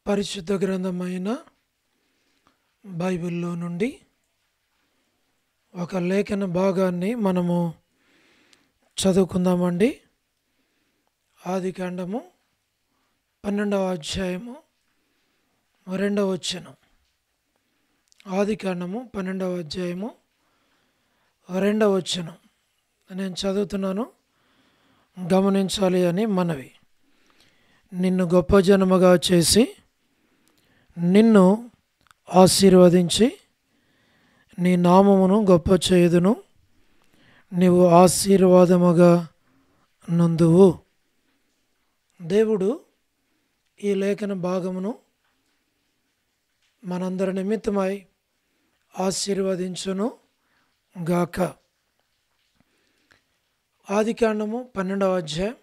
పరిశుద్ధ గ్రంథమైన బైబిల్లో నుండి ఒక లేఖన భాగాన్ని మనము చదువుకుందామండి. ఆదికాండము 12వ అధ్యాయము 2వ వచనం. ఆదికాండము 12వ అధ్యాయము 2వ వచనం నేను చదువుతున్నాను, గమనించాలి అని మనవి. నిన్ను గొప్ప జనముగా చేసి నిన్ను ఆశీర్వదించి నీ నామమును గొప్ప చేయుదును, నీవు ఆశీర్వాదముగా నందువు. దేవుడు ఈ లేఖన భాగమును మనందరి నిమిత్తమై ఆశీర్వదించును గాక. ఆదికాండము 12వ అధ్యాయం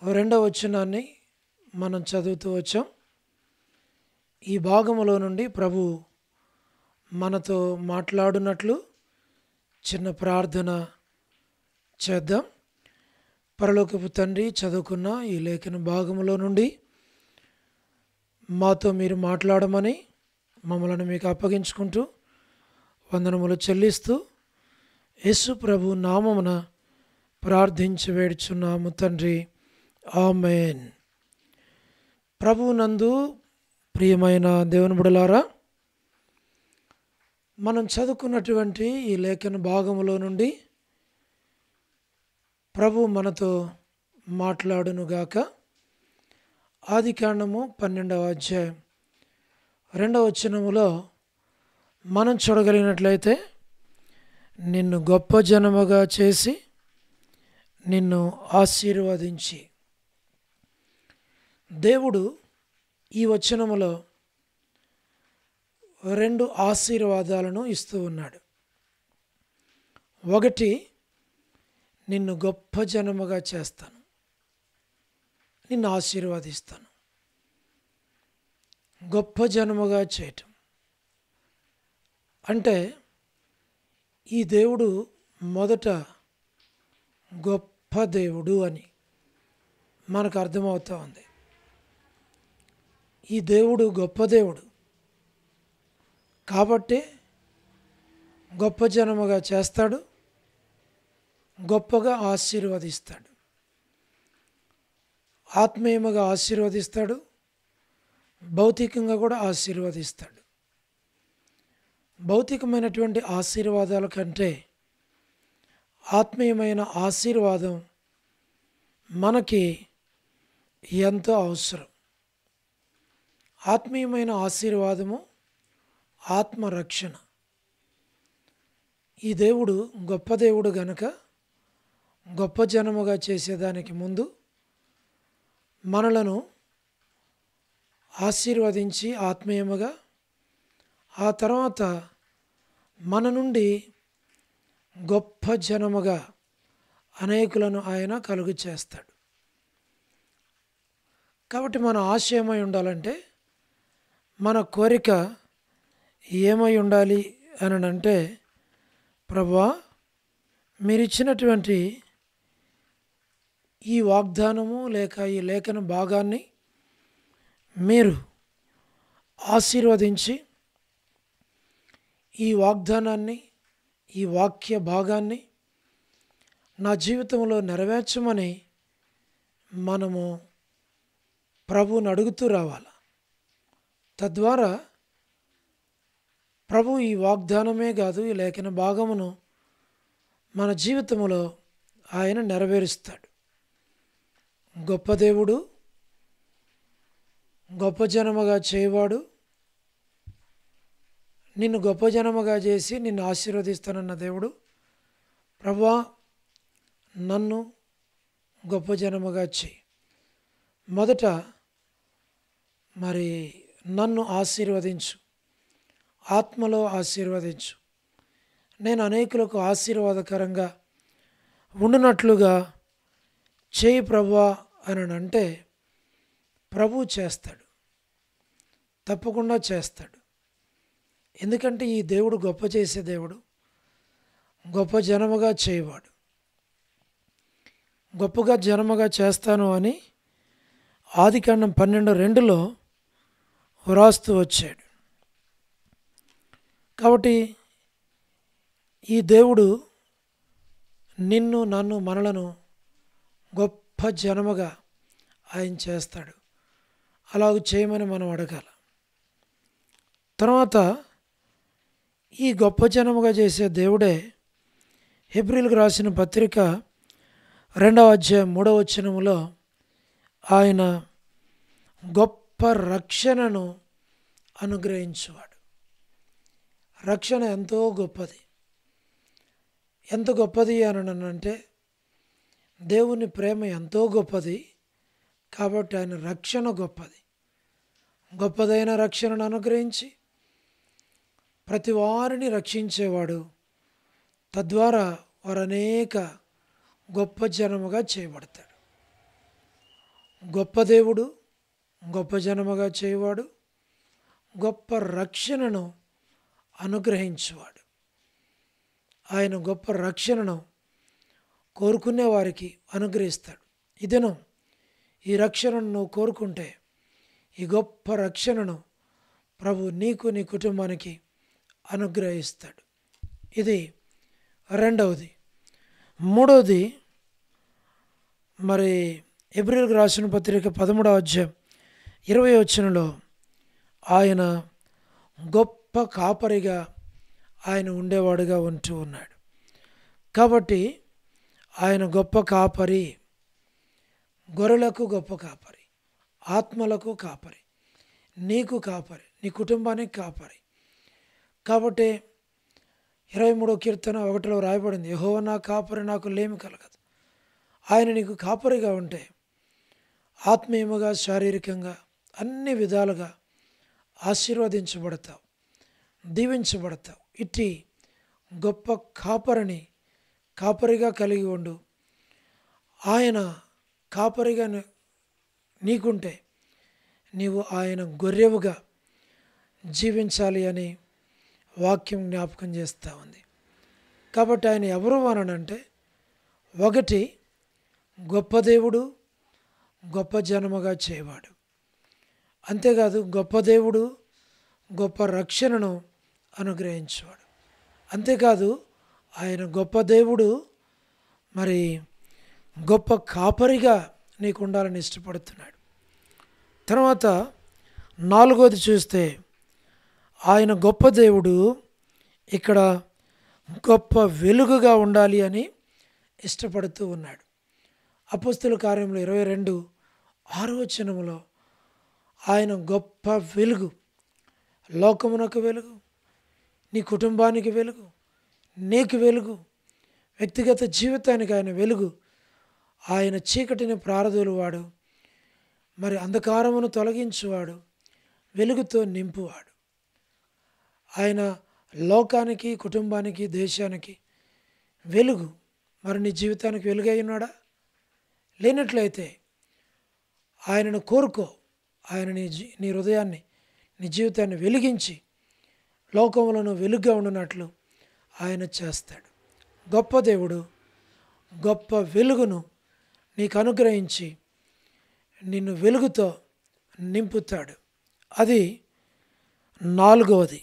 2వ వచనాన్ని మనం చదువుతూ వచ్చాం. ఈ భాగములో నుండి ప్రభు మనతో మాట్లాడునట్లు చిన్న ప్రార్థన చేద్దాం. పరలోకపు తండ్రి, చదువుకున్న ఈ లేఖన భాగములో నుండి మాతో మీరు మాట్లాడమని మమ్మల్ని మీకు అప్పగించుకుంటూ వందనములు చెల్లిస్తూ యేసు ప్రభు నామమున ప్రార్థించి వేడుచున్నాము తండ్రి, ఆమేన్. ప్రభువునందు ప్రియమైన దేవుని బిడ్డలారా, మనం చదువుకున్నటువంటి ఈ లేఖన భాగములో నుండి ప్రభు మనతో మాట్లాడునుగాక. ఆదికాండము 12వ అధ్యాయం 2వ వచనములో మనం చూడగలిగినట్లయితే, నిన్ను గొప్ప జనముగా చేసి నిన్ను ఆశీర్వదించి. దేవుడు ఈ వచనములో 2 ఆశీర్వాదాలను ఇస్తూ ఉన్నాడు. ఒకటి, నిన్ను గొప్ప జనముగా చేస్తాను, నిన్ను ఆశీర్వదిస్తాను. గొప్ప జనముగా చేయటం అంటే ఈ దేవుడు మొదట గొప్ప దేవుడు అని మనకు అర్థమవుతూ ఉంది. ఈ దేవుడు గొప్ప దేవుడు కాబట్టి గొప్ప జనముగా చేస్తాడు, గొప్పగా ఆశీర్వదిస్తాడు, ఆత్మీయముగా ఆశీర్వదిస్తాడు, భౌతికంగా కూడా ఆశీర్వదిస్తాడు. భౌతికమైనటువంటి ఆశీర్వాదాల కంటే ఆత్మీయమైన ఆశీర్వాదం మనకి ఎంతో అవసరం. ఆత్మీయమైన ఆశీర్వాదము ఆత్మరక్షణ. ఈ దేవుడు గొప్ప దేవుడు గనుక గొప్ప జనముగా చేసేదానికి ముందు మనలను ఆశీర్వదించి ఆత్మీయముగా, ఆ తర్వాత మన నుండి గొప్ప జనముగా అనేకులను ఆయన కలుగు చేస్తాడు. కాబట్టి మన ఆశయమై ఉండాలంటే, మన కోరిక ఏమై ఉండాలి అని అంటే, ప్రభువా మీరు ఇచ్చినటువంటి ఈ వాగ్దానము లేక ఈ లేఖన భాగాన్ని మీరు ఆశీర్వదించి ఈ వాగ్దానాన్ని, ఈ వాక్య భాగాన్ని నా జీవితంలో నెరవేర్చమని మనము ప్రభువుని అడుగుతూ రావాలి. తద్వారా ప్రభు ఈ వాగ్దానమే కాదు, ఈ లేఖన భాగమును మన జీవితంలో ఆయన నెరవేరుస్తాడు. గొప్ప దేవుడు, గొప్ప జనముగా చేయవాడు, నిన్ను గొప్ప జనముగా చేసి నిన్ను ఆశీర్వదిస్తానన్న దేవుడు. ప్రభువా నన్ను గొప్ప జనముగా చేయి. మొదట మరి నన్ను ఆశీర్వదించు, ఆత్మలో ఆశీర్వదించు, నేను అనేకులకు ఆశీర్వాదకరంగా ఉండునట్లుగా చేయి ప్రభువా అని అంటే ప్రభు చేస్తాడు, తప్పకుండా చేస్తాడు. ఎందుకంటే ఈ దేవుడు గొప్ప చేసే దేవుడు, గొప్ప జనముగా చేయవాడు. గొప్పగా జనముగా చేస్తాను అని ఆదికాండం 12:2 వ్రాస్తూ వచ్చాడు. కాబట్టి ఈ దేవుడు నిన్ను, నన్ను, మనలను గొప్ప జనముగా ఆయన చేస్తాడు. అలాగ చేయమని మనం అడగాల. తర్వాత ఈ గొప్ప జనముగా చేసే దేవుడే హెబ్రీయులకు రాసిన పత్రిక 2వ అధ్యాయం 3వ వచనములో ఆయన గొప్ప రక్షణను అనుగ్రహించువాడు. రక్షణ ఎంతో గొప్పది. ఎంత గొప్పది అని అంటే దేవుని ప్రేమ ఎంతో గొప్పది కాబట్టి ఆయన రక్షణ గొప్పది. గొప్పదైన రక్షణను అనుగ్రహించి ప్రతి వారిని రక్షించేవాడు. తద్వారా వారు అనేక గొప్ప జనముగా చేయబడతాడు. గొప్ప దేవుడు, గొప్ప జనముగా చేయవాడు, గొప్ప రక్షణను అనుగ్రహించువాడు. ఆయన గొప్ప రక్షణను కోరుకునే వారికి అనుగ్రహిస్తాడు. ఇదేనో ఈ రక్షణను నువ్వు కోరుకుంటే ఈ గొప్ప రక్షణను ప్రభు నీకు, నీ కుటుంబానికి అనుగ్రహిస్తాడు. ఇది రెండవది. మూడవది, మరి హెబ్రీయులకు రాసిన పత్రిక 13వ అధ్యాయం 20వ వచనంలో ఆయన గొప్ప కాపరిగా ఆయన ఉండేవాడుగా ఉంటూ ఉన్నాడు. కాబట్టి ఆయన గొప్ప కాపరి, గొర్రెలకు గొప్ప కాపరి, ఆత్మలకు కాపరి, నీకు కాపరి, నీ కుటుంబానికి కాపరి. కాబట్టి 23వ కీర్తన 1లో రాయబడింది, యెహోవా నా కాపరి, నాకు లేమి కలగదు. ఆయన నీకు కాపరిగా ఉంటే ఆత్మీయముగా, శారీరకంగా, అన్ని విధాలుగా ఆశీర్వదించబడతావు, దీవించబడతావు. ఇట్టి గొప్ప కాపరిగా కలిగి ఉండు. ఆయన కాపరిగా నీకుంటే నీవు ఆయన గొర్రెవుగా జీవించాలి అని వాక్యం జ్ఞాపకం చేస్తూ ఉంది. కాబట్టి ఆయన ఎవరు అనంటే, ఒకటి గొప్ప దేవుడు, గొప్ప జనముగా చేయవాడు. అంతేకాదు గొప్ప దేవుడు, గొప్ప రక్షణను అనుగ్రహించేవాడు. అంతేకాదు ఆయన గొప్ప దేవుడు, మరి గొప్ప కాపరిగా నీకు ఉండాలని ఇష్టపడుతున్నాడు. తర్వాత 4వది చూస్తే ఆయన గొప్ప దేవుడు ఇక్కడ గొప్ప వెలుగుగా ఉండాలి అని ఇష్టపడుతూ ఉన్నాడు. అపోస్తలుల కార్యములు 22:6 వచనములో ఆయన గొప్ప వెలుగు, లోకమునకు వెలుగు, నీ కుటుంబానికి వెలుగు, నీకు వెలుగు, వ్యక్తిగత జీవితానికి ఆయన వెలుగు. ఆయన చీకటిని ప్రారదోలువాడు, మరి అంధకారమును తొలగించువాడు, వెలుగుతో నింపువాడు. ఆయన లోకానికి, కుటుంబానికి, దేశానికి వెలుగు. మరి నీ జీవితానికి వెలుగై ఉన్నాడా? లేనట్లయితే ఆయనను కోరుకో. ఆయన నీ హృదయాన్ని, నీ జీవితాన్ని వెలిగించి లోకములను వెలుగుగా ఉండినట్లు ఆయన చేస్తాడు. గొప్ప దేవుడు గొప్ప వెలుగును నీకు అనుగ్రహించి నిన్ను వెలుగుతో నింపుతాడు. అది 4వది.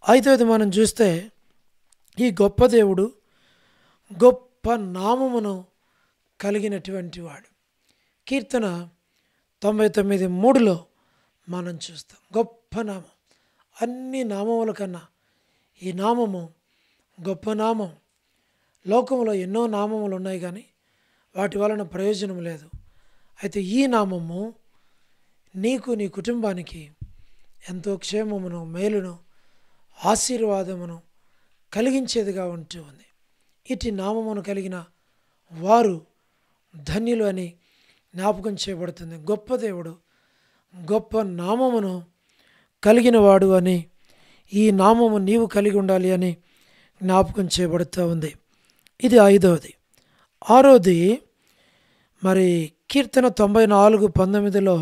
5వది మనం చూస్తే ఈ గొప్ప దేవుడు గొప్ప నామమును కలిగినటువంటి వాడు. కీర్తన 99:3లో మనం చూస్తాం. గొప్ప నామం, అన్ని నామముల కన్నా ఈ నామము గొప్ప నామం. లోకంలో ఎన్నో నామములు ఉన్నాయి కానీ వాటి వలన ప్రయోజనం లేదు. అయితే ఈ నామము నీకు, నీ కుటుంబానికి ఎంతో క్షేమమును, మేలును, ఆశీర్వాదమును కలిగించేదిగా ఉంటూ ఉంది. ఇటు నామమును కలిగిన వారు ధన్యులు అని జ్ఞాపకం చేయబడుతుంది. గొప్ప దేవుడు గొప్ప నామమును కలిగిన వాడు అని, ఈ నామము నీవు కలిగి ఉండాలి అని జ్ఞాపకం చేయబడుతూ ఉంది. ఇది 5వది. 6వది, మరి కీర్తన 94:19లో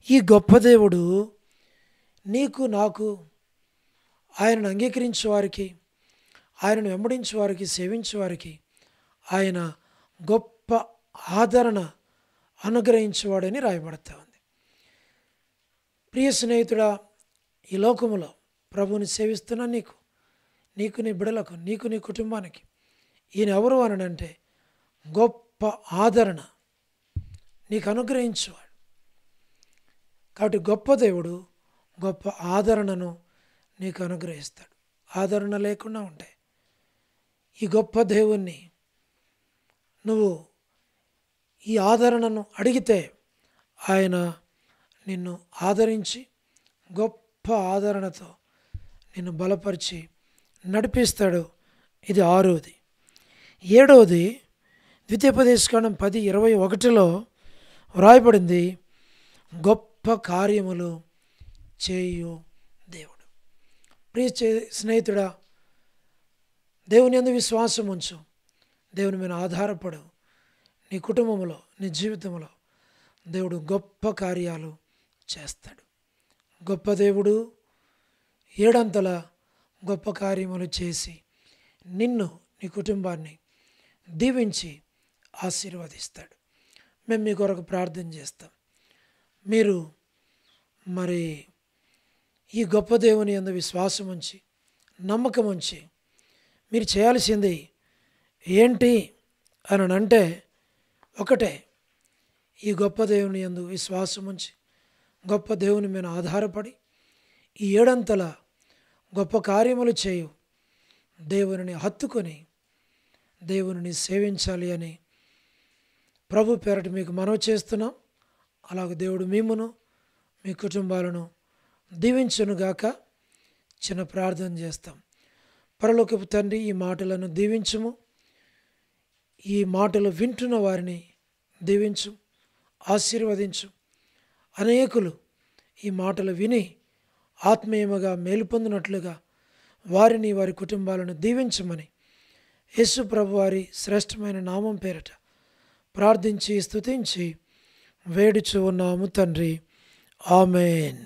ఈ గొప్ప దేవుడు నీకు, నాకు, ఆయనను అంగీకరించే వారికి, ఆయనను వెంబడించే వారికి, సేవించే వారికి ఆయన గొప్ప ఆదరణ అనుగ్రహించేవాడని రాయబడతా ఉంది. ప్రియ స్నేహితుడా, ఈ లోకములో ప్రభువుని సేవిస్తున్న నీకు నీ బిడలకు, నీకు నీ కుటుంబానికి ఈయన ఎవరు అనంటే గొప్ప ఆదరణ నీకు అనుగ్రహించేవాడు. కాబట్టి గొప్ప దేవుడు గొప్ప ఆదరణను నీకు అనుగ్రహిస్తాడు. ఆదరణ లేకుండా ఉంటే ఈ గొప్ప దేవుణ్ణి నువ్వు ఈ ఆదరణను అడిగితే ఆయన నిన్ను ఆదరించి గొప్ప ఆదరణతో నిన్ను బలపరిచి నడిపిస్తాడు. ఇది 6వది. 7వది ద్వితీయోపదేశకాండం 10:21 వ్రాయబడింది, గొప్ప కార్యములు చేయు దేవుడు. ప్రియ స్నేహితుడా, దేవుని యందు విశ్వాసం ఉంచు, దేవుని మీద ఆధారపడు. నీ కుటుంబంలో, నీ జీవితంలో దేవుడు గొప్ప కార్యాలు చేస్తాడు. గొప్ప దేవుడు 7 గొప్ప కార్యములు చేసి నిన్ను, నీ కుటుంబాన్ని దీవించి ఆశీర్వదిస్తాడు. మేము మీ కొరకు ప్రార్థన చేస్తాం. మీరు మరి ఈ గొప్ప దేవుని యందు విశ్వాసం ఉంచి, నమ్మకం ఉంచి మీరు చేయాల్సింది ఏంటి అని అంటే ఒకటే, ఈ గొప్ప దేవుని యందు విశ్వాసం ఉంచి గొప్ప దేవుని మీద ఆధారపడి ఈ 7 గొప్ప కార్యములు చేయు దేవునిని హత్తుకొని దేవునిని సేవించాలి అని ప్రభు పేరట మీకు మనవి చేస్తున్నాం. అలాగే దేవుడు మిమ్మును, మీ కుటుంబాలను దీవించునుగాక. చిన్న ప్రార్థన చేస్తాం. పరలోకపు తండ్రి, ఈ మాటలను దీవించుము. ఈ మాటలు వింటున్న వారిని దీవించు, ఆశీర్వదించు. అనేకులు ఈ మాటలు విని ఆత్మీయముగా మేలు పొందినట్లుగా వారిని, వారి కుటుంబాలను దీవించమని యేసు ప్రభు వారి శ్రేష్టమైన నామం పేరట ప్రార్థించి స్తుతించి వేడుచు ఉన్నాము తండ్రి. ఆమేన్.